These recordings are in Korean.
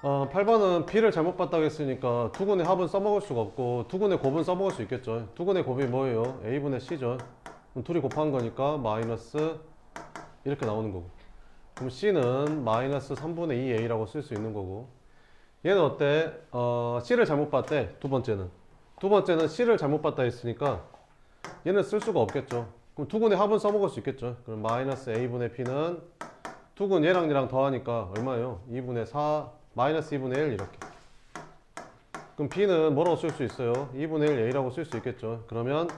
8번은 B를 잘못 봤다고 했으니까 두근의 합은 써먹을 수가 없고 두근의 곱은 써먹을 수 있겠죠. 두근의 곱이 뭐예요? A분의 C죠. 그럼 둘이 곱한 거니까 마이너스 이렇게 나오는 거고, 그럼 C는 마이너스 3분의 2 A라고 쓸 수 있는 거고, 얘는 어때? C를 잘못 봤대. 두 번째는 C를 잘못 봤다 했으니까 얘는 쓸 수가 없겠죠. 그럼 두근의 합은 써먹을 수 있겠죠. 그럼 마이너스 A분의 P는 두근 얘랑 얘랑 더하니까 얼마예요? 2분의 4 마이너스 2분의 1 이렇게. 그럼 B는 뭐라고 쓸 수 있어요? 2분의 1 A라고 쓸 수 있겠죠. 그러면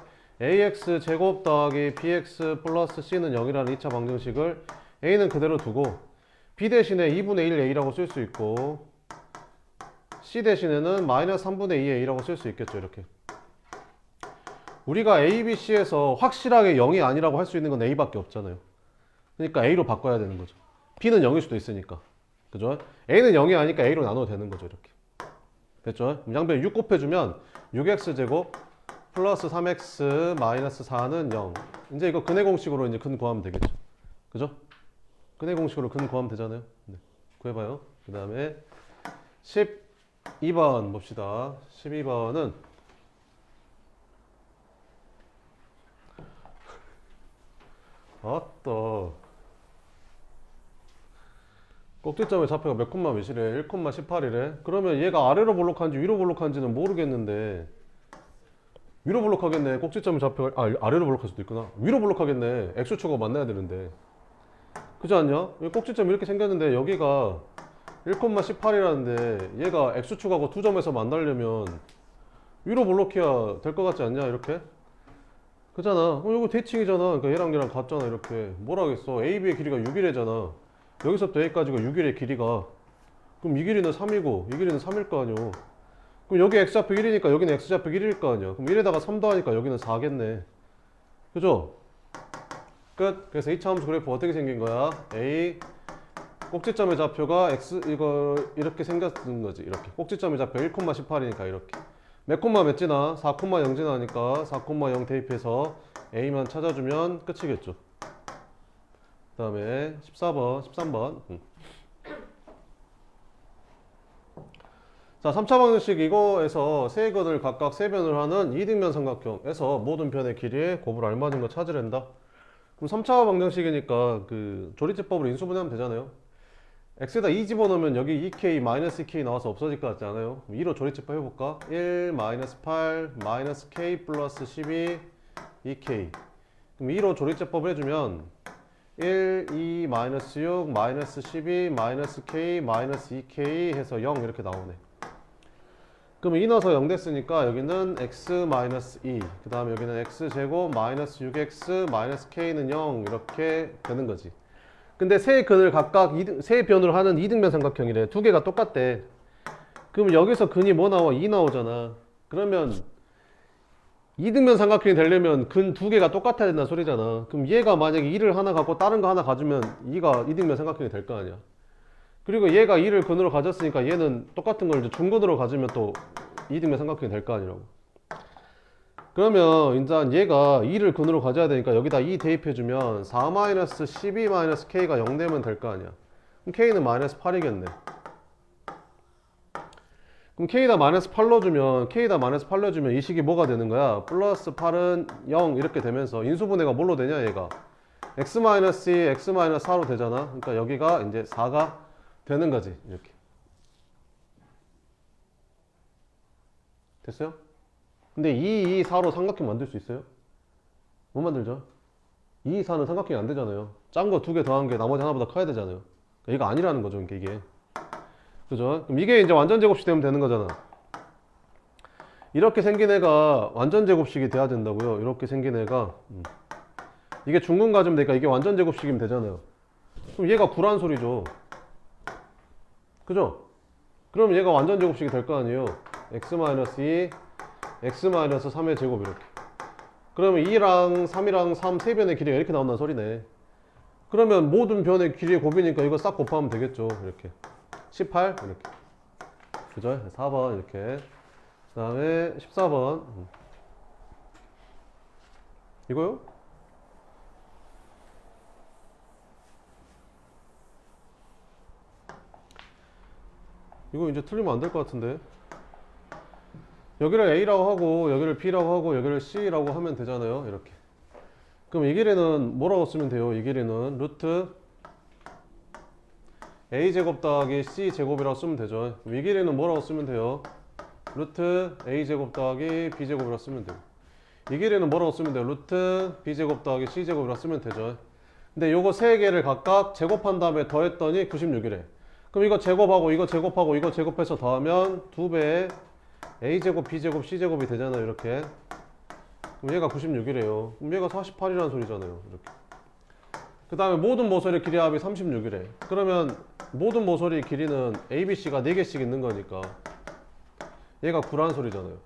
AX 제곱 더하기 BX 플러스 C는 0이라는 2차 방정식을 A는 그대로 두고 B 대신에 2분의 1 A라고 쓸 수 있고 C 대신에는 마이너스 3분의 2 A라고 쓸 수 있겠죠. 이렇게. 우리가 A, B, C에서 확실하게 0이 아니라고 할 수 있는 건 A밖에 없잖아요. 그러니까 A로 바꿔야 되는 거죠. B는 0일 수도 있으니까. 그죠? A는 0이 아니까 A로 나눠도 되는 거죠. 이렇게. 됐죠? 양변에 6 곱해주면 6X제곱 플러스 3X 마이너스 4는 0. 이제 이거 근해 공식으로 이제 근 구하면 되겠죠. 그죠? 근해 공식으로 근 구하면 되잖아요. 네. 구해봐요. 그 다음에 12번 봅시다. 12번은 아따 꼭지점의 좌표가 몇 콤마 몇이래? 1 콤마 18이래? 그러면 얘가 아래로 볼록한지 위로 볼록한지는 모르겠는데 위로 볼록하겠네. 꼭지점의 좌표가 아래로 볼록할 수도 있구나. 위로 볼록하겠네. X축하고 만나야 되는데 그지 않냐? 여기 꼭지점 이렇게 생겼는데 여기가 1 콤마 18이라는데 얘가 X축하고 두 점에서 만나려면 위로 볼록해야 될 것 같지 않냐? 이렇게 그잖아. 이거 대칭이잖아. 그러니까 얘랑 얘랑 같잖아. 이렇게 뭐라 하겠어. AB의 길이가 6이래잖아. 여기서부터 A까지가 6일의 길이가, 그럼 이 길이는 3이고 이 길이는 3일 거 아니오. 그럼 여기 X좌표 1이니까 여기는 X좌표 1일 거 아니야. 그럼 1에다가 3 더하니까 여기는 4겠네. 그죠? 끝. 그래서 2차 함수 그래프 어떻게 생긴 거야? A 꼭지점의 좌표가 X 이거 이렇게 생겼는 거지. 이렇게 꼭지점의 좌표 1,18이니까 이렇게 몇 콤마 몇 지나? 4,0 지나니까 4,0 대입해서 A만 찾아주면 끝이겠죠. 그 다음에 14번 13번 자, 3차 방정식 이거에서 세 근을 각각 세 변을 하는 이등변 삼각형에서 모든 변의 길이의 곱을 알맞은 거 찾으랜다. 그럼 3차 방정식이니까 그 조리제법으로 인수분해하면 되잖아요. x에다 2 집어넣으면 여기 2k 마이너스 2k 나와서 없어질 것 같지 않아요? 2로 조리제법 해볼까? 1 마이너스 8 마이너스 k 플러스 12 2k. 그럼 2로 조리제법 해주면 1, 2, 마이너스 6, 마이너스 12, 마이너스 k, 마이너스 2k 해서 0 이렇게 나오네. 그럼 2 넣어서 0 됐으니까 여기는 x 마이너스 2, 그 다음에 여기는 x제곱 마이너스 6x 마이너스 k는 0 이렇게 되는 거지. 근데 세 근을 각각 세 변으로 하는 이등변 삼각형이래. 두 개가 똑같대. 그럼 여기서 근이 뭐 나와? 2 나오잖아. 그러면 이등변 삼각형이 되려면 근 두 개가 똑같아야 된다는 소리잖아. 그럼 얘가 만약에 2를 하나 갖고 다른 거 하나 가지면 2가 이등변 삼각형이 될 거 아니야. 그리고 얘가 2를 근으로 가졌으니까 얘는 똑같은 걸 이제 중근으로 가지면 또 이등변 삼각형이 될 거 아니라고. 그러면 일단 얘가 2를 근으로 가져야 되니까 여기다 2 대입해주면 4-12-k가 0 되면 될 거 아니야. 그럼 k는 마이너스 8이겠네. 그럼 k에다 마이너스 8 넣어주면 k에다 마이너스 8 넣어주면 이 식이 뭐가 되는 거야? 플러스 8은 0 이렇게 되면서 인수분해가 뭘로 되냐 얘가? x 마이너스 2, x 마이너스 4로 되잖아. 그러니까 여기가 이제 4가 되는 거지. 이렇게. 됐어요? 근데 2, 2, 4로 삼각형 만들 수 있어요? 못 만들죠? 2, 4는 삼각형이 안 되잖아요. 짠 거 두 개 더한 게 나머지 하나보다 커야 되잖아요. 그러니까 이거 아니라는 거죠. 그러니까 이게. 그죠? 그럼 이게 이제 완전 제곱식 되면 되는 거잖아. 이렇게 생긴 애가 완전 제곱식이 돼야 된다고요. 이렇게 생긴 애가 이게 중근 가지면 되니까 이게 완전 제곱식이면 되잖아요. 그럼 얘가 9란 소리죠. 그죠? 그럼 얘가 완전 제곱식이 될 거 아니에요. x-2 x-3의 제곱 이렇게. 그러면 2랑 3이랑 3 세 변의 길이가 이렇게 나온다는 소리네. 그러면 모든 변의 길이의 곱이니까 이거 싹 곱하면 되겠죠. 이렇게 18 이렇게. 그죠? 4번 이렇게. 그 다음에 14번 이거요? 이거 이제 틀리면 안 될 것 같은데. 여기를 A라고 하고 여기를 B라고 하고 여기를 C라고 하면 되잖아요. 이렇게. 그럼 이 길이는 뭐라고 쓰면 돼요? 이 길이는 루트 A제곱 더하기 C제곱이라고 쓰면 되죠. 이 길이는 뭐라고 쓰면 돼요? 루트 A제곱 더하기 B제곱이라고 쓰면 돼요. 이 길이는 뭐라고 쓰면 돼요? 루트 B제곱 더하기 C제곱이라고 쓰면 되죠. 근데 요거 세 개를 각각 제곱한 다음에 더했더니 96이래. 그럼 이거 제곱하고 이거 제곱하고 이거 제곱해서 더하면 2배의 A제곱 B제곱 C제곱이 되잖아요. 이렇게. 그럼 얘가 96이래요. 그럼 얘가 48이라는 소리잖아요. 이렇게. 그 다음에 모든 모서리 길이 합이 36이래. 그러면 모든 모서리 길이는 ABC가 4개씩 있는 거니까 얘가 9라는 소리잖아요.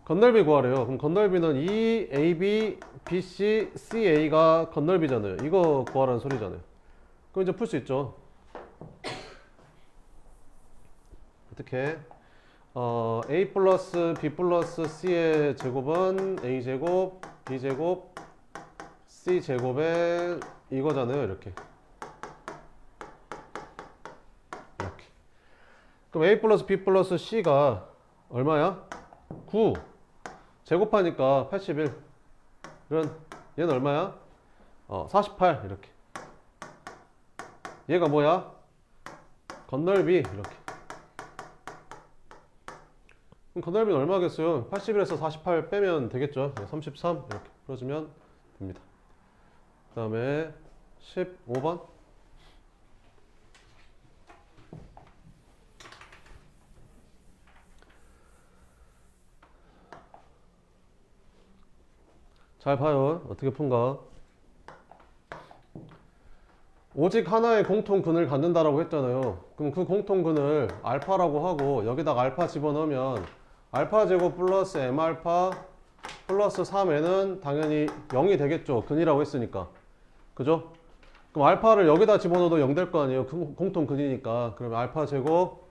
건널비 구하래요. 그럼 건널비는 EAB, BC, CA가 건널비잖아요. 이거 구하라는 소리잖아요. 그럼 이제 풀 수 있죠. 어떻게? A 플러스 B 플러스 C의 제곱은 A제곱, B제곱, C제곱의 이거잖아요. 이렇게. 그럼 A 플러스 B 플러스 C가 얼마야? 9 제곱하니까 81. 얘는 얼마야? 48 이렇게. 얘가 뭐야? 건널비 이렇게. 그럼 건널비는 얼마겠어요? 81에서 48 빼면 되겠죠? 33 이렇게 풀어주면 됩니다. 그 다음에 15번. 잘 봐요. 어떻게 푼가? 오직 하나의 공통근을 갖는다라고 했잖아요. 그럼 그 공통근을 알파라고 하고 여기다가 알파 집어넣으면 알파 제곱 플러스 m알파 플러스 3n은 당연히 0이 되겠죠. 근이라고 했으니까. 그죠? 그럼 알파를 여기다 집어넣어도 0 될 거 아니에요. 공통근이니까. 그러면 알파 제곱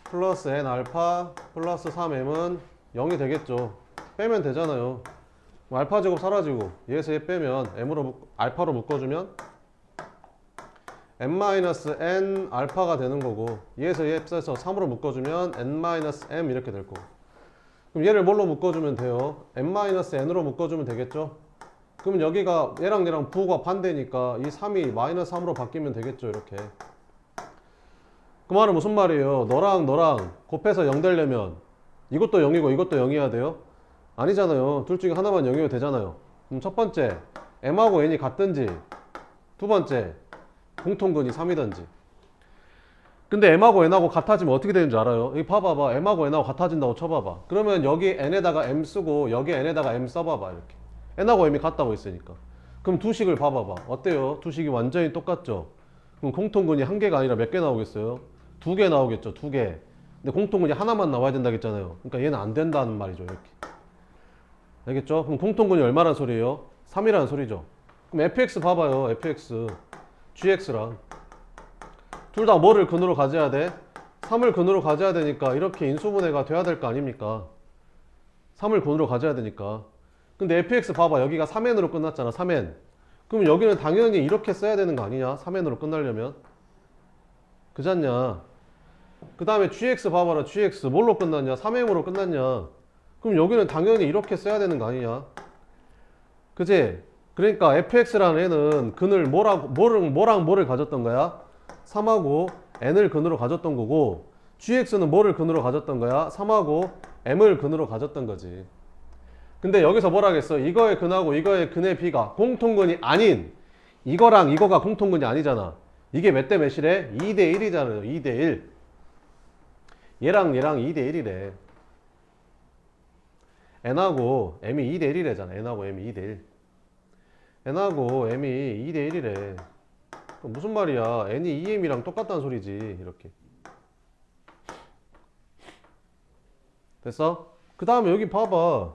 플러스 n 알파 플러스 3m은 0이 되겠죠. 빼면 되잖아요. 알파 제곱 사라지고 얘에서 얘 빼면 알파로 묶어주면 n-n 알파가 되는 거고 얘에서 얘 빼서 3으로 묶어주면 n-m 이렇게 될 거고. 그럼 얘를 뭘로 묶어주면 돼요? n-n으로 묶어주면 되겠죠? 그러면 여기가 얘랑 얘랑 부호가 반대니까 이 3이 -3으로 바뀌면 되겠죠. 이렇게. 그 말은 무슨 말이에요? 너랑 곱해서 0 되려면 이것도 0이고 이것도 0이어야 돼요? 아니잖아요. 둘 중에 하나만 0이어도 되잖아요. 그럼 첫 번째 m하고 n이 같든지 두 번째 공통근이 3이든지. 근데 m하고 n하고 같아지면 어떻게 되는 줄 알아요? 여기 봐봐봐. m하고 n하고 같아진다고 쳐봐봐. 그러면 여기 n에다가 m 쓰고 여기 n에다가 m 써봐봐. 이렇게. n하고 m이 같다고 했으니까. 그럼 두 식을 봐봐봐. 어때요? 두 식이 완전히 똑같죠? 그럼 공통근이 한 개가 아니라 몇 개 나오겠어요? 2개 나오겠죠. 2개. 근데 공통근이 하나만 나와야 된다 했잖아요. 그러니까 얘는 안 된다는 말이죠. 이렇게. 알겠죠? 그럼 공통근이 얼마란 소리예요? 3이라는 소리죠. 그럼 fx 봐봐요. fx. gx랑. 둘 다 뭐를 근으로 가져야 돼? 3을 근으로 가져야 되니까 이렇게 인수분해가 돼야 될 거 아닙니까? 3을 근으로 가져야 되니까. 근데 fx 봐봐. 여기가 3n으로 끝났잖아. 3n. 그럼 여기는 당연히 이렇게 써야 되는 거 아니냐? 3n으로 끝나려면. 그잖냐? 그 다음에 gx 봐봐라. gx 뭘로 끝났냐? 3m으로 끝났냐? 그럼 여기는 당연히 이렇게 써야 되는 거 아니냐? 그지? 그러니까 fx라는 애는 근을 뭐랑 뭐를 가졌던 거야? 3하고 n을 근으로 가졌던 거고 gx는 뭐를 근으로 가졌던 거야? 3하고 m을 근으로 가졌던 거지. 근데 여기서 뭐라겠어? 이거의 근하고 이거의 근의 비가 공통근이 아닌 이거랑 이거가 공통근이 아니잖아. 이게 몇 대 몇이래? 2대 1이잖아요. 2대 1. 얘랑 2대 1이래. n하고 m이 2대 1이래잖아. n하고 m이 2대 1. n하고 m이 2대 1이래. 무슨 말이야? n이 2m이랑 똑같다는 소리지. 이렇게. 됐어? 그 다음에 여기 봐봐.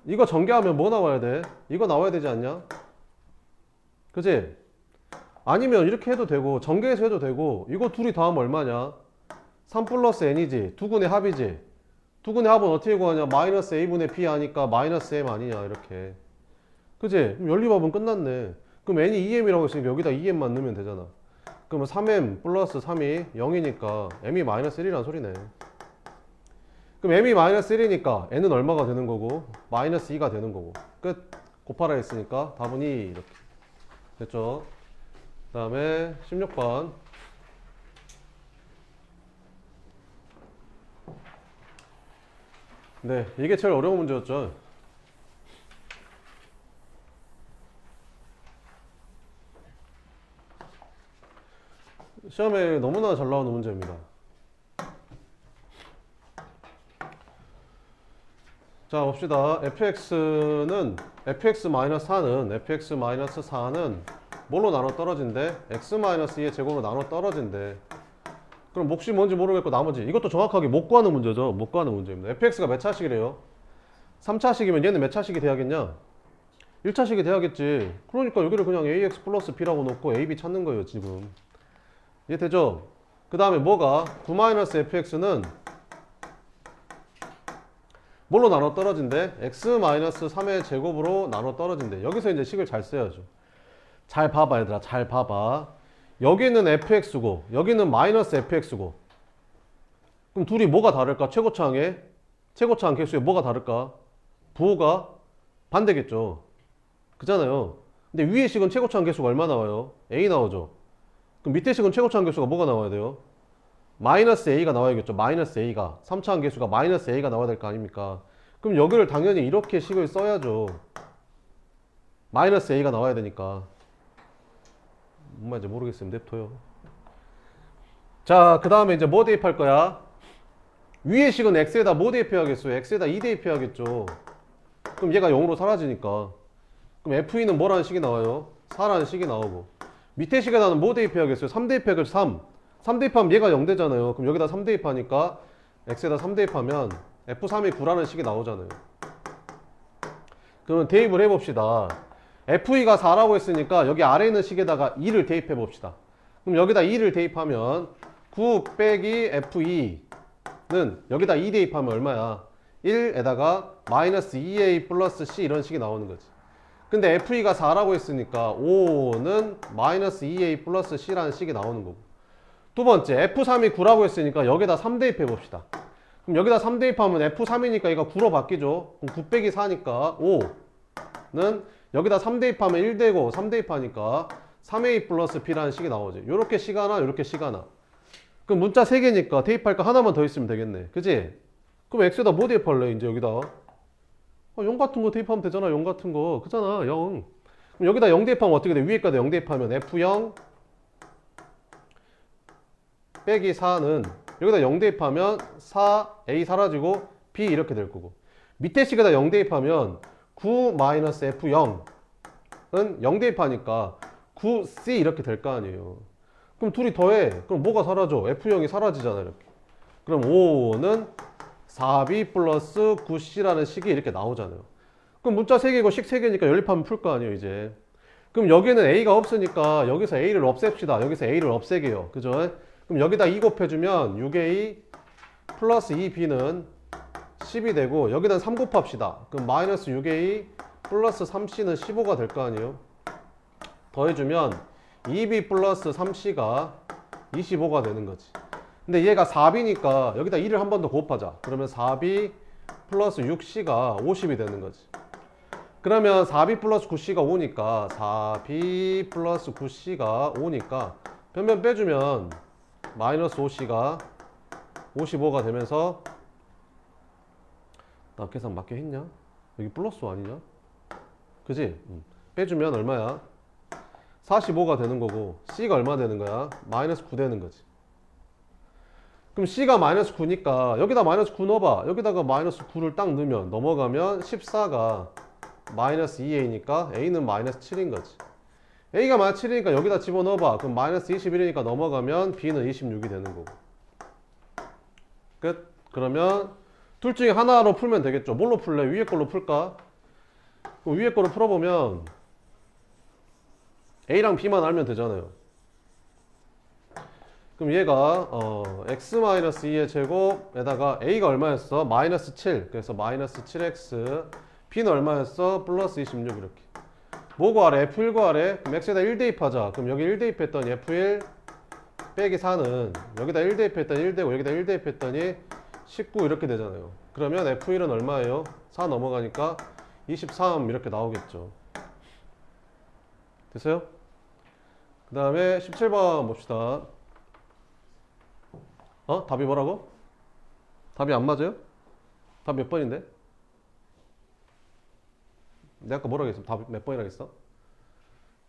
이거 전개하면 뭐 나와야 돼? 이거 나와야 되지 않냐? 그치? 아니면 이렇게 해도 되고 전개해서 해도 되고 이거 둘이 더하면 얼마냐? 3 플러스 n이지. 두근의 합이지. 두근의 합은 어떻게 구하냐? 마이너스 a분의 b 하니까 마이너스 m 아니냐? 이렇게. 그치? 그럼 연립합은 끝났네. 그럼 n이 2m이라고 했으니까 여기다 2m만 넣으면 되잖아. 그러면 3m 플러스 3이 0이니까 m이 마이너스 1이란 소리네. 그럼 m이 마이너스 1이니까 n은 얼마가 되는 거고 마이너스 2가 되는 거고 끝. 곱하라 했으니까 답은 2 이렇게 됐죠. 그 다음에 16번. 네, 이게 제일 어려운 문제였죠. 시험에 너무나 잘 나오는 문제입니다. 자, 봅시다. fx-4는 뭘로 나눠 떨어진대? x-2의 제곱으로 나눠 떨어진대. 그럼 몫이 뭔지 모르겠고 나머지 이것도 정확하게 못 구하는 문제죠. 못 구하는 문제입니다. fx가 몇 차식이래요? 3차식이면 얘는 몇 차식이 돼야겠냐? 1차식이 돼야겠지. 그러니까 여기를 그냥 ax 플러스 b라고 놓고 a, b 찾는 거예요 지금. 이해되죠? 그 다음에 뭐가? 9-fx는 뭘로 나눠 떨어진대? x-3의 제곱으로 나눠 떨어진대. 여기서 이제 식을 잘 써야죠. 잘 봐봐 얘들아, 잘 봐봐. 여기는 fx고 여기는 마이너스 fx고 그럼 둘이 뭐가 다를까? 최고차항 개수에 뭐가 다를까? 부호가 반대겠죠. 그잖아요. 근데 위의 식은 최고차항 개수가 얼마 나와요? a 나오죠. 그럼 밑에 식은 최고차항 개수가 뭐가 나와야 돼요? 마이너스 a가 나와야겠죠. 마이너스 a가 3차항 개수가 마이너스 a가 나와야 될 거 아닙니까? 그럼 여기를 당연히 이렇게 식을 써야죠. 마이너스 a가 나와야 되니까. 뭔 말인지 모르겠으면 냅둬요. 자, 그 다음에 이제 뭐 대입할 거야? 위의 식은 x에다 뭐 대입해야겠어요? x에다 2 대입해야겠죠. 그럼 얘가 0으로 사라지니까. 그럼 fe는 뭐라는 식이 나와요? 4라는 식이 나오고. 밑에 식에다는 뭐 대입해야겠어요? 3 대입해야겠죠. 3 대입하면 얘가 0 되잖아요. 그럼 여기다 3 대입하니까 x에다 3 대입하면 f3이 9라는 식이 나오잖아요. 그러면 대입을 해봅시다. fe가 4라고 했으니까 여기 아래 있는 식에다가 2를 대입해 봅시다. 그럼 여기다 2를 대입하면 9 빼기 fe는 여기다 2 대입하면 얼마야? 1에다가 마이너스 2a 플러스 c 이런 식이 나오는 거지. 근데 fe가 4라고 했으니까 5는 마이너스 2a 플러스 c라는 식이 나오는 거고. 두 번째 f3이 9라고 했으니까 여기다 3 대입해 봅시다. 그럼 여기다 3 대입하면 f3이니까 얘가 9로 바뀌죠. 그럼 9 빼기 4니까 5는 여기다 3 대입하면 1 되고 3 대입하니까 3a 플러스 b라는 식이 나오지. 요렇게 식 하나 요렇게 식 하나. 그럼 문자 3개니까 대입할 거 하나만 더 있으면 되겠네. 그지? 그럼 x에다 뭐 대입할래? 이제 여기다 0 같은 거 대입하면 되잖아. 0 같은 거 그잖아. 0. 그럼 여기다 0 대입하면 어떻게 돼? 위에까지 0 대입하면 f0 빼기 4는 여기다 0 대입하면 4a 사라지고 b 이렇게 될 거고, 밑에 식에다 0 대입하면 9-f0은 0 대입하니까 9c 이렇게 될 거 아니에요. 그럼 둘이 더해. 그럼 뭐가 사라져? f0이 사라지잖아 이렇게. 그럼 5는 4b 플러스 9c라는 식이 이렇게 나오잖아요. 그럼 문자 3개고 식 3개니까 연립하면 풀 거 아니에요 이제. 그럼 여기는 a가 없으니까 여기서 a를 없앱시다. 여기서 a를 없애게요. 그죠? 그럼 여기다 2 곱해주면 6a 플러스 2b는 10이 되고, 여기다 3 곱합시다. 그럼 마이너스 6a 플러스 3c는 15가 될 거 아니에요. 더해주면 2b 플러스 3c가 25가 되는 거지. 근데 얘가 4b니까 여기다 2를 한 번 더 곱하자. 그러면 4b 플러스 6c가 50이 되는 거지. 그러면 4b 플러스 9c가 5니까 4b 플러스 9c가 5니까 변변 빼주면 마이너스 5c가 55가 되면서, 나 계산 맞게 했냐? 여기 플러스 아니냐? 그지? 빼주면 얼마야? 45가 되는 거고 c가 얼마 되는 거야? 마이너스 9 되는 거지. 그럼 c가 마이너스 9니까 여기다 마이너스 9 넣어봐. 여기다가 마이너스 9를 딱 넣으면 넘어가면 14가 마이너스 2a니까 a는 마이너스 7인 거지. a가 마이너스 7이니까 여기다 집어넣어봐. 그럼 마이너스 21이니까 넘어가면 b는 26이 되는 거고. 끝. 그러면 둘 중에 하나로 풀면 되겠죠. 뭘로 풀래? 위에 걸로 풀까? 그럼 위에 걸로 풀어보면 a랑 b만 알면 되잖아요. 그럼 얘가 x-2의 제곱에다가 a가 얼마였어? 마이너스 7. 그래서 마이너스 7x, b는 얼마였어? 플러스 26 이렇게. 뭐 구하래? f1 구하래? 그럼 x에다 1 대입하자. 그럼 여기 1 대입했더니 f1 빼기 4는 여기다 1 대입했더니 1 되고 여기다 1 대입했더니 19 이렇게 되잖아요. 그러면 F1은 얼마예요? 4 넘어가니까 23 이렇게 나오겠죠. 됐어요? 그 다음에 17번 봅시다. 답이 뭐라고? 답이 안 맞아요? 답 몇 번인데? 내가 아까 뭐라고 했어? 답 몇 번이라고 했어?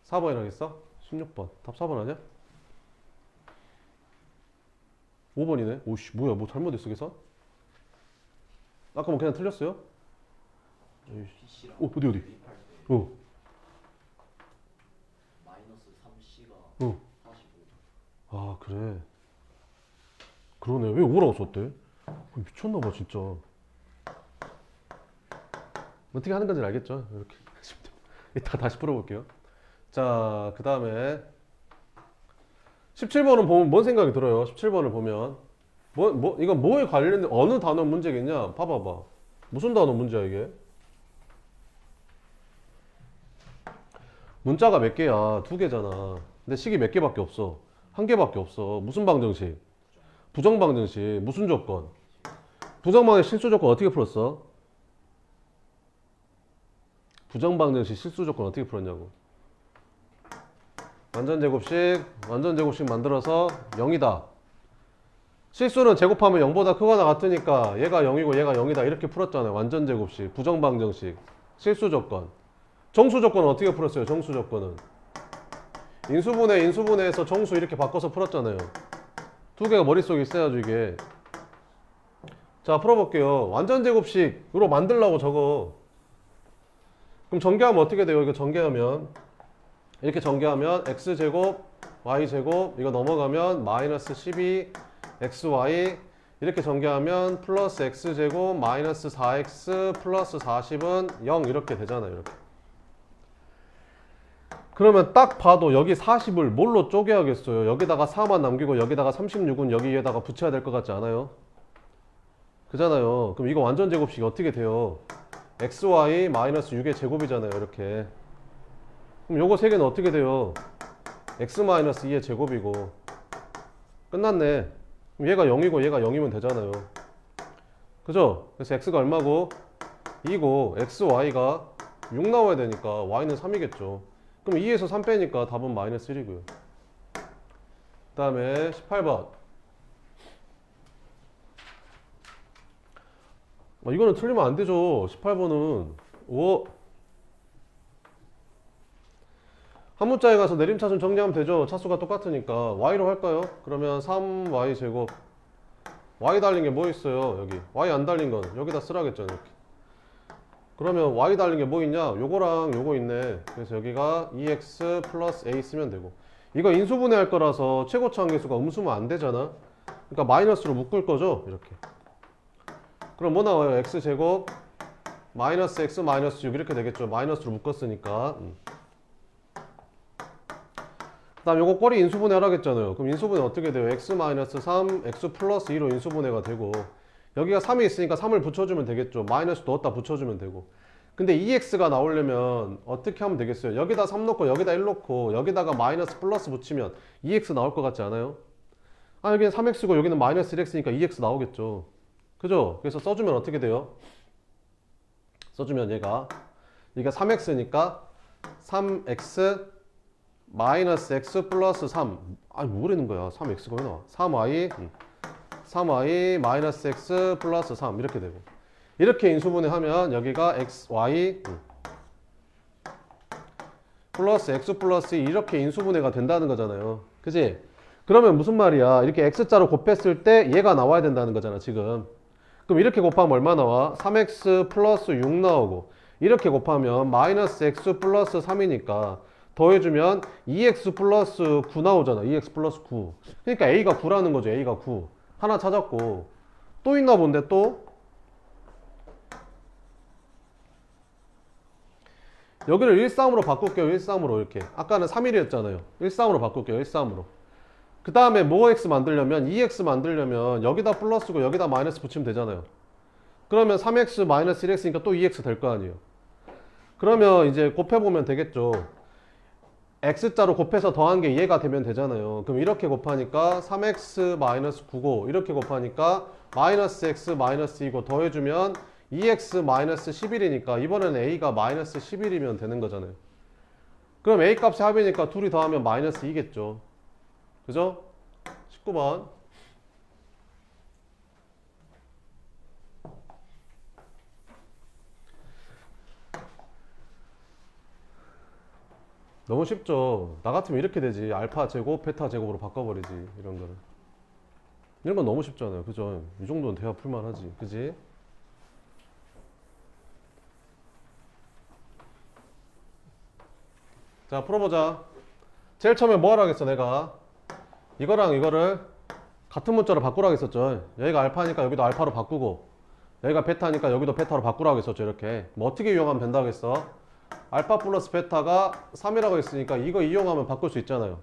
4번이라고 했어? 16번. 답 4번 아니야? 5번이네. 오씨, 뭐야, 뭐 잘못했어, 계산? 아까 뭐 그냥 틀렸어요? PC랑 어디? 대입할 때 어, 마이너스 3C가 어. 45. 아, 그래. 그러네. 왜 5라고 썼대? 미쳤나봐, 진짜. 어떻게 하는 건지 알겠죠? 이렇게. 이따가 다시 풀어볼게요. 자, 그 다음에 17번은 보면 뭔 생각이 들어요? 17번을 보면 이건 뭐에 관련된 어느 단어 문제겠냐? 봐봐봐. 무슨 단어 문제야 이게? 문자가 몇 개야? 2개잖아. 근데 식이 몇 개밖에 없어? 1개밖에 없어. 무슨 방정식? 부정방정식. 무슨 조건? 부정방정식 실수 조건 어떻게 풀었어? 부정방정식 실수 조건 어떻게 풀었냐고. 완전제곱식 만들어서 0이다. 실수는 제곱하면 0보다 크거나 같으니까 얘가 0이고 얘가 0이다 이렇게 풀었잖아요. 완전제곱식, 부정방정식, 실수조건. 정수조건은 어떻게 풀었어요? 정수조건은 인수분해에서 정수 이렇게 바꿔서 풀었잖아요. 2개가 머릿속에 있어야죠 이게. 자, 풀어볼게요. 완전제곱식으로 만들라고 저거. 그럼 전개하면 어떻게 돼요? 이거 전개하면 이렇게 전개하면 x제곱 y제곱 이거 넘어가면 마이너스 12 xy 이렇게 전개하면 플러스 x제곱 마이너스 4x 플러스 40은 0 이렇게 되잖아요. 이렇게. 그러면 딱 봐도 여기 40을 뭘로 쪼개야겠어요? 여기다가 4만 남기고 여기다가 36은 여기에다가 붙여야 될 것 같지 않아요? 그잖아요. 그럼 이거 완전 제곱식이 어떻게 돼요? xy 마이너스 6의 제곱이잖아요. 이렇게. 그럼 요거 세 개는 어떻게 돼요? x 마이너스 2의 제곱이고 끝났네. 그럼 얘가 0이고 얘가 0이면 되잖아요. 그죠? 그래서 x가 얼마고? 2고 xy가 6 나와야 되니까 y는 3이겠죠. 그럼 2에서 3 빼니까 답은 마이너스 1이고요. 그 다음에 18번. 이거는 틀리면 안 되죠. 18번은 한 문자에 가서 내림차순 정리하면 되죠. 차수가 똑같으니까. y로 할까요? 그러면 3y 제곱. y 달린 게 뭐 있어요? 여기. y 안 달린 건 여기다 쓰라겠죠. 이렇게. 그러면 y 달린 게 뭐 있냐? 요거랑 요거 있네. 그래서 여기가 2x 플러스 a 쓰면 되고. 이거 인수분해할 거라서 최고차 함계수가 음수면 안 되잖아. 그러니까 마이너스로 묶을 거죠. 이렇게. 그럼 뭐 나와요? x제곱 마이너스 x 마이너스 6 이렇게 되겠죠. 마이너스로 묶었으니까. 그 다음 요거 꼬리 인수분해 하라겠잖아요. 그럼 인수분해 어떻게 돼요? x 마이너스 3 x 플러스 2로 인수분해가 되고 여기가 3이 있으니까 3을 붙여주면 되겠죠. 마이너스 넣었다 붙여주면 되고. 근데 2x가 나오려면 어떻게 하면 되겠어요? 여기다 3 넣고 여기다 1 넣고 여기다가 마이너스 플러스 붙이면 2x 나올 것 같지 않아요? 여기는 3x고 여기는 마이너스 1x니까 2x 나오겠죠. 그죠? 그래서 써주면 어떻게 돼요? 써주면 얘가 3x니까 3x 마이너스 x 플러스 3. 뭐라는 거야? 3x가 왜 나와? 3y 마이너스 x 플러스 3 이렇게 되고. 이렇게 인수분해 하면 여기가 xy 플러스 x 플러스 2 이렇게 인수분해가 된다는 거잖아요. 그지? 그러면 무슨 말이야? 이렇게 x자로 곱했을 때 얘가 나와야 된다는 거잖아 지금. 그럼 이렇게 곱하면 얼마 나와? 3x 플러스 6 나오고 이렇게 곱하면 마이너스 x 플러스 3이니까 더해주면 2x 플러스 9 나오잖아. 2x 플러스 9. 그러니까 a가 9라는 거죠. a가 9. 하나 찾았고 또 있나 본데 또? 여기를 13으로 바꿀게요. 13으로 이렇게. 아까는 3일이었잖아요. 13으로 바꿀게요. 13으로. 그 다음에 뭐 x 만들려면 2x 만들려면 여기다 플러스고 여기다 마이너스 붙이면 되잖아요. 그러면 3x 마이너스 1x니까 또 2x 될 거 아니에요. 그러면 이제 곱해보면 되겠죠. x자로 곱해서 더한 게 이해가 되면 되잖아요. 그럼 이렇게 곱하니까 3x-9고 이렇게 곱하니까 마이너스 x 마이너스 2고 더해주면 2x 마이너스 11이니까 이번에는 a가 마이너스 11이면 되는 거잖아요. 그럼 a 값이 합이니까 둘이 더하면 마이너스 2겠죠. 그죠? 19번. 너무 쉽죠. 나 같으면 이렇게 되지. 알파 제곱, 베타 제곱으로 바꿔버리지. 이런 거는. 이런 건 너무 쉽잖아요. 그죠? 이 정도는 돼야 풀만하지. 그지? 자, 풀어보자. 제일 처음에 뭐 하라 했어, 내가? 이거랑 이거를 같은 문자로 바꾸라고 했었죠. 여기가 알파니까 여기도 알파로 바꾸고, 여기가 베타니까 여기도 베타로 바꾸라고 했었죠. 이렇게. 뭐 어떻게 이용하면 된다고 했어? 알파 플러스 베타가 3이라고 했으니까 이거 이용하면 바꿀 수 있잖아요.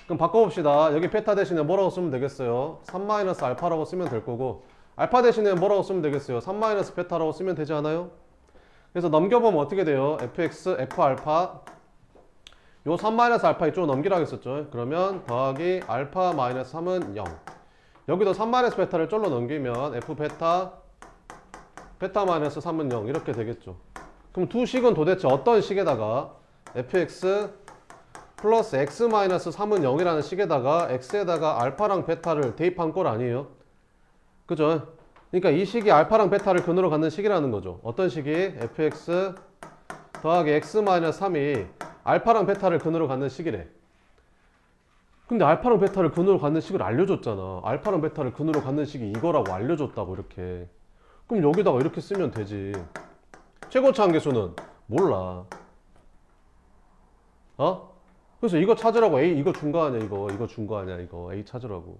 그럼 바꿔봅시다. 여기 베타 대신에 뭐라고 쓰면 되겠어요? 3-알파라고 쓰면 될 거고, 알파 대신에 뭐라고 쓰면 되겠어요? 3-베타라고 쓰면 되지 않아요? 그래서 넘겨보면 어떻게 돼요? fx, f알파 요 3-알파 이쪽으로 넘기라고 했었죠. 그러면 더하기 알파 마이너스 3은 0. 여기도 3-베타를 쫄로 넘기면 f베타 베타 마이너스 3은 0 이렇게 되겠죠. 그럼 두 식은 도대체 어떤 식에다가 fx 플러스 x 마이너스 3은 0이라는 식에다가 x에다가 알파랑 베타를 대입한 꼴 아니에요? 그죠? 그러니까 이 식이 알파랑 베타를 근으로 갖는 식이라는 거죠. 어떤 식이? fx 더하기 x 마이너스 3이 알파랑 베타를 근으로 갖는 식이래. 근데 알파랑 베타를 근으로 갖는 식을 알려줬잖아. 알파랑 베타를 근으로 갖는 식이 이거라고 알려줬다고 이렇게. 그럼 여기다가 이렇게 쓰면 되지. 최고차 한계수는 몰라. 어? 그래서 이거 찾으라고. A 이거 준 거 아니야 이거 준 거 아니야 이거 A 찾으라고.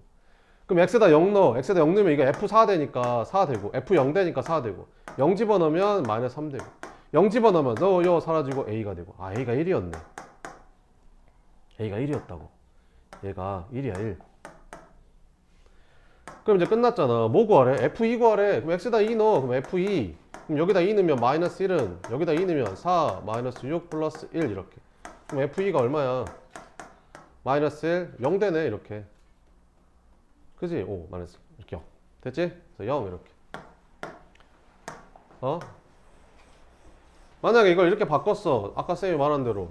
그럼 x에다 0 넣어. x에다 0 넣으면 이거 f4 되니까 4 되고 f0 되니까 4 되고 0 집어넣으면 마이너스 3 되고 0 집어넣으면 요 사라지고 a가 되고. 아 a가 1이었네. a가 1이었다고. 얘가 1이야 1. 그럼 이제 끝났잖아. 뭐 구하래? f2 구하래. 그럼 x에다 2 넣어. 그럼 f2 그럼 여기다 2 넣으면 마이너스 1은 여기다 2 넣으면 4 마이너스 6 플러스 1 이렇게. 그럼 f2가 얼마야? 마이너스 1 0 되네 이렇게. 그지? 오 마이너스 이렇게 0 됐지? 그래서 0 이렇게. 어? 만약에 이걸 이렇게 바꿨어. 아까 쌤이 말한 대로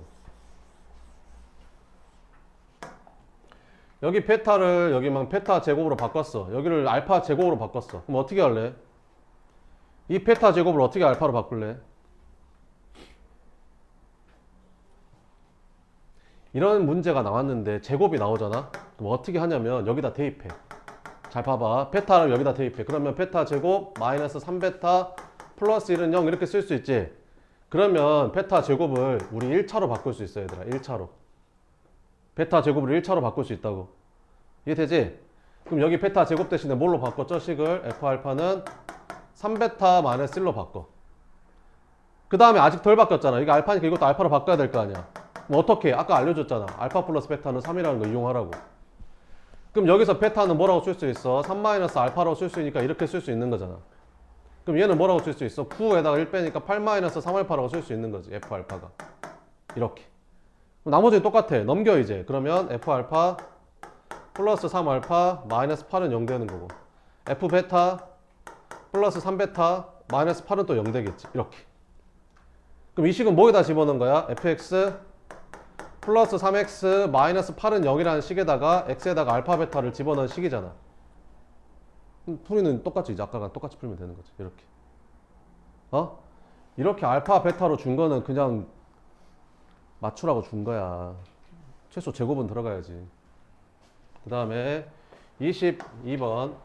여기 베타를 여기만 베타 제곱으로 바꿨어. 여기를 알파 제곱으로 바꿨어. 그럼 어떻게 할래? 이 베타 제곱을 어떻게 알파로 바꿀래? 이런 문제가 나왔는데 제곱이 나오잖아. 그럼 어떻게 하냐면 여기다 대입해. 잘 봐봐. 베타를 여기다 대입해. 그러면 베타 제곱 마이너스 3베타 플러스 1은 0 이렇게 쓸 수 있지. 그러면 베타 제곱을 우리 1차로 바꿀 수 있어 얘들아. 1차로. 베타 제곱을 1차로 바꿀 수 있다고. 이해되지? 그럼 여기 베타 제곱 대신에 뭘로 바꿨죠? 식을 f알파는 3베타 마이너스 1로 바꿔. 그 다음에 아직 덜 바뀌었잖아. 이게 알파니까 이것도 알파로 바꿔야 될 거 아니야. 그럼 어떻게 해? 아까 알려줬잖아. 알파 플러스 베타는 3이라는 거 이용하라고. 그럼 여기서 베타는 뭐라고 쓸 수 있어? 3-알파라고 쓸 수 있으니까 이렇게 쓸 수 있는 거잖아. 그럼 얘는 뭐라고 쓸 수 있어? 9에다가 1 빼니까 8-3알파라고 쓸 수 있는 거지. f알파가. 이렇게. 그럼 나머지는 똑같아. 넘겨 이제. 그러면 f알파 플러스 3알파 마이너스 8은 0 되는 거고. f베타 플러스 3베타 마이너스 8은 또 0 되겠지. 이렇게. 그럼 이 식은 뭐에다 집어넣은 거야? fx 플러스 3x 마이너스 8은 0이라는 식에다가 x에다가 알파 베타를 집어넣은 식이잖아. 풀이는 똑같이 이제 아까랑 똑같이 풀면 되는 거지. 이렇게. 어? 이렇게 알파 베타로 준 거는 그냥 맞추라고 준 거야. 최소 제곱은 들어가야지. 그 다음에 22번.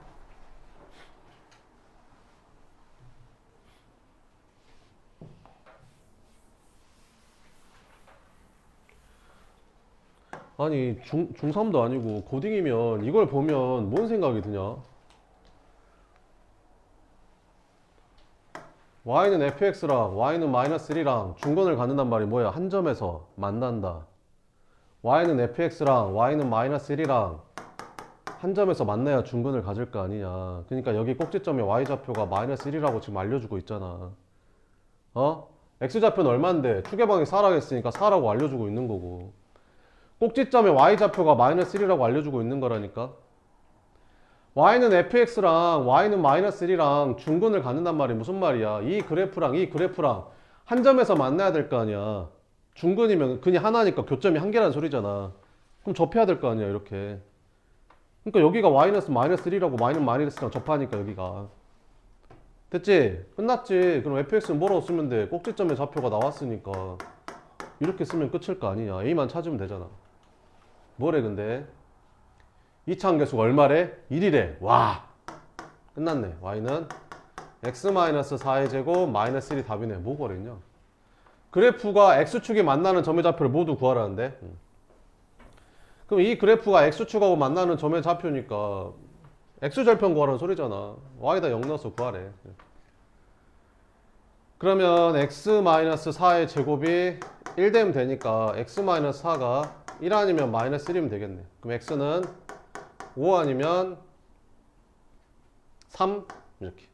아니 중3도 아니고 고딩이면 이걸 보면 뭔 생각이 드냐? y는 fx랑 y는 마이너스 1이랑 중건을 갖는단 말이 뭐야? 한 점에서 만난다. y는 fx랑 y는 마이너스 1이랑 한 점에서 만나야 중근을 가질 거 아니냐. 그러니까 여기 꼭지점에 y좌표가 마이너스 1이라고 지금 알려주고 있잖아. 어? x좌표는 얼만데? 추계방이 4라고 했으니까 4라고 알려주고 있는 거고. 꼭지점의 y좌표가 마이너스 1이라고 알려주고 있는 거라니까. y는 fx랑 y는 마이너스 1이랑 중근을 갖는단 말이 무슨 말이야. 이 그래프랑 이 그래프랑 한 점에서 만나야 될 거 아니야. 중근이면 근이 하나니까 교점이 한 개라는 소리잖아. 그럼 접해야 될 거 아니야 이렇게. 그러니까 여기가 마이너스 1이라고 y는 마이너스랑 접하니까 여기가. 됐지? 끝났지? 그럼 fx는 뭐라고 쓰면 돼? 꼭지점의 좌표가 나왔으니까 이렇게 쓰면 끝일 거 아니냐. a만 찾으면 되잖아. 뭐래 근데? 2차 함계수가 얼마래? 1이래. 와! 끝났네. y는 x-4의 제곱 마이너스 1이 답이네. 뭐 구하랬냐? 그래프가 x축이 만나는 점의 좌표를 모두 구하라는데. 그럼 이 그래프가 x축하고 만나는 점의 좌표니까 x절편 구하라는 소리잖아. y에다 0 넣어서 구하래. 그러면 x-4의 제곱이 1 되면 되니까 x-4가 1 아니면 마이너스 1이면 되겠네. 그럼 x는 5 아니면 3 이렇게.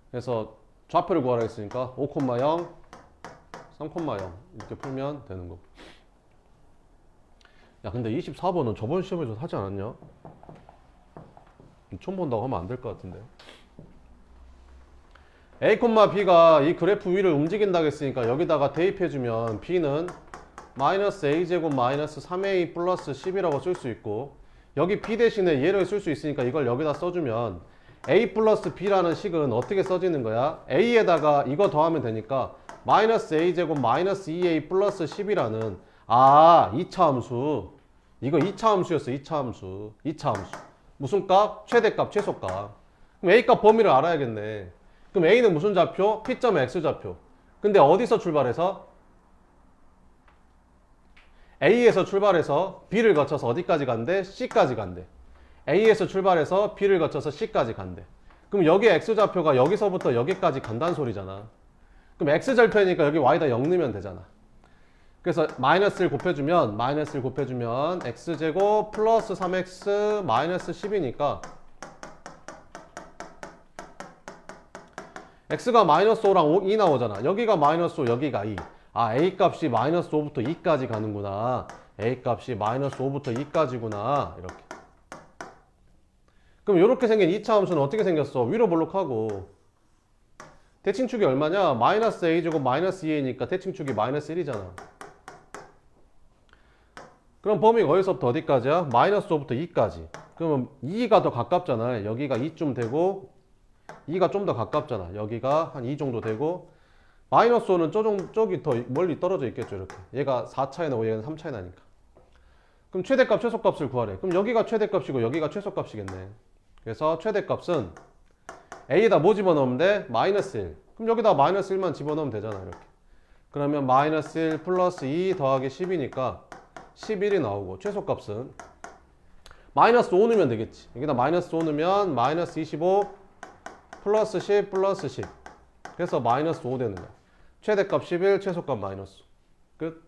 그래서 좌표를 구하라 했으니까 5,0 3,0 이렇게 풀면 되는 거고. 야 근데 24번은 저번 시험에서 하지 않았냐? 처음 본다고 하면 안 될 것 같은데. A, B가 이 그래프 위를 움직인다고 했으니까 여기다가 대입해주면 B는 마이너스 A제곱 마이너스 3A 플러스 10이라고 쓸 수 있고, 여기 B 대신에 얘를 쓸 수 있으니까 이걸 여기다 써주면 A 플러스 B라는 식은 어떻게 써지는 거야? A에다가 이거 더하면 되니까 마이너스 A제곱 마이너스 2A 플러스 10이라는 2차 함수. 이거 2차 함수였어. 2차 함수. 2차 함수. 무슨 값? 최대값, 최소값. 그럼 A값 범위를 알아야겠네. 그럼 A는 무슨 좌표? P점의 X좌표. 근데 어디서 출발해서? A에서 출발해서 B를 거쳐서 어디까지 간대? C까지 간대. A에서 출발해서 B를 거쳐서 C까지 간대. 그럼 여기 X좌표가 여기서부터 여기까지 간다는 소리잖아. 그럼 X절표니까 여기 Y다 0 넣으면 되잖아. 그래서 마이너스를 곱해주면 X제곱 플러스 3X 마이너스 10이니까 X가 마이너스 5랑 2 나오잖아. 여기가 마이너스 5, 여기가 2. A 값이 마이너스 5부터 2까지 가는구나. A 값이 마이너스 5부터 2까지구나. 이렇게. 그럼 이렇게 생긴 2차 함수는 어떻게 생겼어? 위로 볼록하고 대칭축이 얼마냐? 마이너스 A제곱 마이너스 2A니까 대칭축이 마이너스 1이잖아. 그럼 범위가 어디서부터 어디까지야? 마이너스 5부터 2까지. 그러면 2가 더 가깝잖아. 여기가 2쯤 되고 2가 좀 더 가깝잖아. 여기가 한 2 정도 되고 마이너스 5는 저기 더 멀리 떨어져 있겠죠. 이렇게. 얘가 4차이 나고 얘는 3차이 나니까. 그럼 최대값, 최소값을 구하래. 그럼 여기가 최대값이고 여기가 최소값이겠네. 그래서 최대값은 A에다 뭐 집어넣으면 돼? 마이너스 1. 그럼 여기다 마이너스 1만 집어넣으면 되잖아. 이렇게. 그러면 마이너스 1 플러스 2 더하기 10이니까 11이 나오고 최소값은 마이너스 5 넣으면 되겠지. 여기다 마이너스 5 넣으면 마이너스 25 플러스 10 플러스 10. 그래서 마이너스 5 되는 거야. 최대값 11, 최소값 마이너스 5. 끝.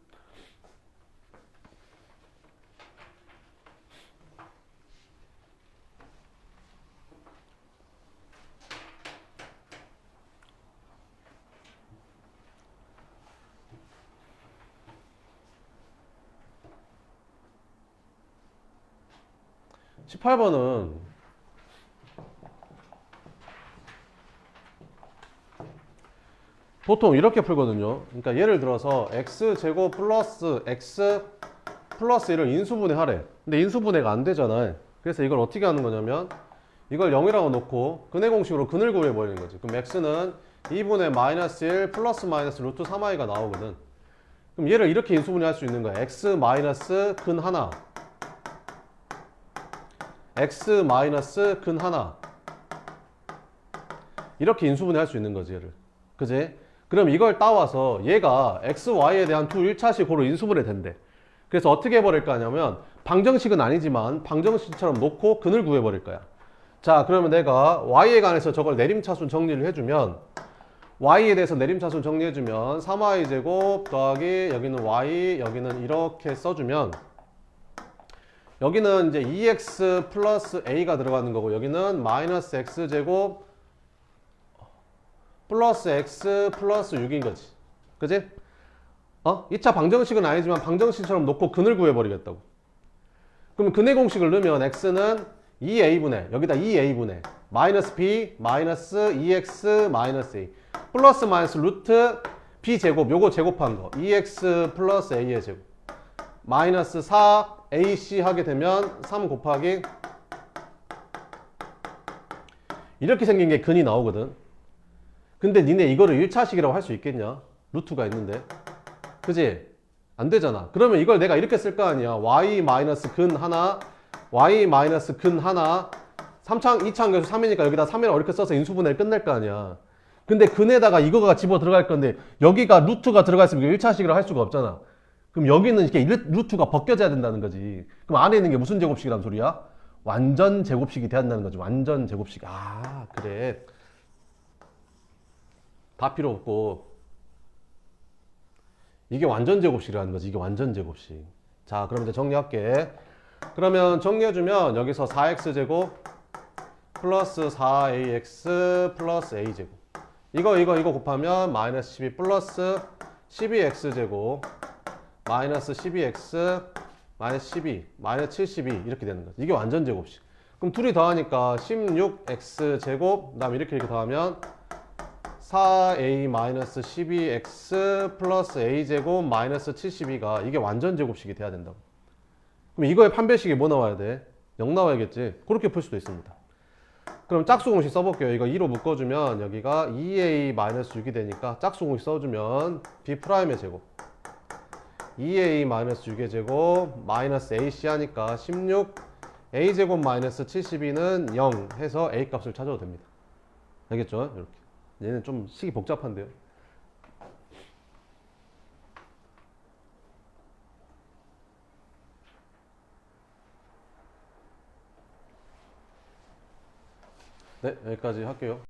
(18번은) 보통 이렇게 풀거든요. 그러니까 예를 들어서 x제곱 플러스 x 플러스 1을 인수분해 하래. 근데 인수분해가 안 되잖아. 그래서 이걸 어떻게 하는 거냐면 이걸 0이라고 놓고 근해 공식으로 근을 구해 버리는 거지. 그럼 x는 2분의 마이너스 1 플러스 마이너스 루트 3i가 나오거든. 그럼 얘를 이렇게 인수분해 할 수 있는 거야. x 마이너스 근 하나 x 마이너스 근 하나 이렇게 인수분해 할 수 있는 거지 얘를. 그지? 그럼 이걸 따와서 얘가 x, y에 대한 두 1차식으로 인수분해 된대. 그래서 어떻게 해버릴 거냐면 방정식은 아니지만 방정식처럼 놓고 근을 구해버릴 거야. 자, 그러면 내가 y에 관해서 저걸 내림차순 정리를 해주면 y에 대해서 내림차순 정리해주면 3y제곱 더하기 여기는 y 여기는 이렇게 써주면 여기는 이제 2x 플러스 a가 들어가는 거고 여기는 마이너스 x제곱 플러스 x 플러스 6인 거지. 그지? 2차 방정식은 아니지만 방정식처럼 놓고 근을 구해버리겠다고. 그럼 근의 공식을 넣으면 x는 2a분의 여기다 2a분의 마이너스 b 마이너스 2x 마이너스 a 플러스 마이너스 루트 b 제곱 요거 제곱한 거 2x 플러스 a의 제곱 마이너스 4ac 하게 되면 3 곱하기 이렇게 생긴 게 근이 나오거든. 근데 니네 이거를 1차식이라고 할 수 있겠냐? 루트가 있는데 그지? 안 되잖아. 그러면 이걸 내가 이렇게 쓸 거 아니야. y 마이너스 근 하나 y 마이너스 근 하나 2차 함수 3이니까 여기다 3이라고 이렇게 써서 인수분해를 끝낼 거 아니야. 근데 근에다가 이거가 집어 들어갈 건데 여기가 루트가 들어가 있으면 1차식이라 할 수가 없잖아. 그럼 여기는 이렇게 루트가 벗겨져야 된다는 거지. 그럼 안에 있는 게 무슨 제곱식이란 소리야? 완전 제곱식이 돼야 한다는 거지. 완전 제곱식. 아 그래. 다 필요 없고 이게 완전 제곱식이라는 거지. 이게 완전 제곱식. 자 그럼 이제 정리할게. 그러면 정리해주면 여기서 4x제곱 플러스 4ax 플러스 a제곱 이거 곱하면 마이너스 12 플러스 12x제곱 마이너스 12x 마이너스 12 마이너스 72 이렇게 되는 거지. 이게 완전 제곱식. 그럼 둘이 더하니까 16x제곱 그 다음에 이렇게 더하면 4a 마이너스 12x 플러스 a제곱 마이너스 72가 이게 완전 제곱식이 돼야 된다고. 그럼 이거의 판별식이 뭐 나와야 돼? 0 나와야겠지. 그렇게 풀 수도 있습니다. 그럼 짝수 공식 써볼게요. 이거 2로 묶어주면 여기가 2a 마이너스 6이 되니까 짝수 공식 써주면 b'의 제곱 2a 마이너스 6의 제곱 마이너스 ac 하니까 16 a제곱 마이너스 72는 0 해서 a 값을 찾아도 됩니다. 알겠죠? 이렇게. 얘는 좀 식이 복잡한데요. 네, 여기까지 할게요.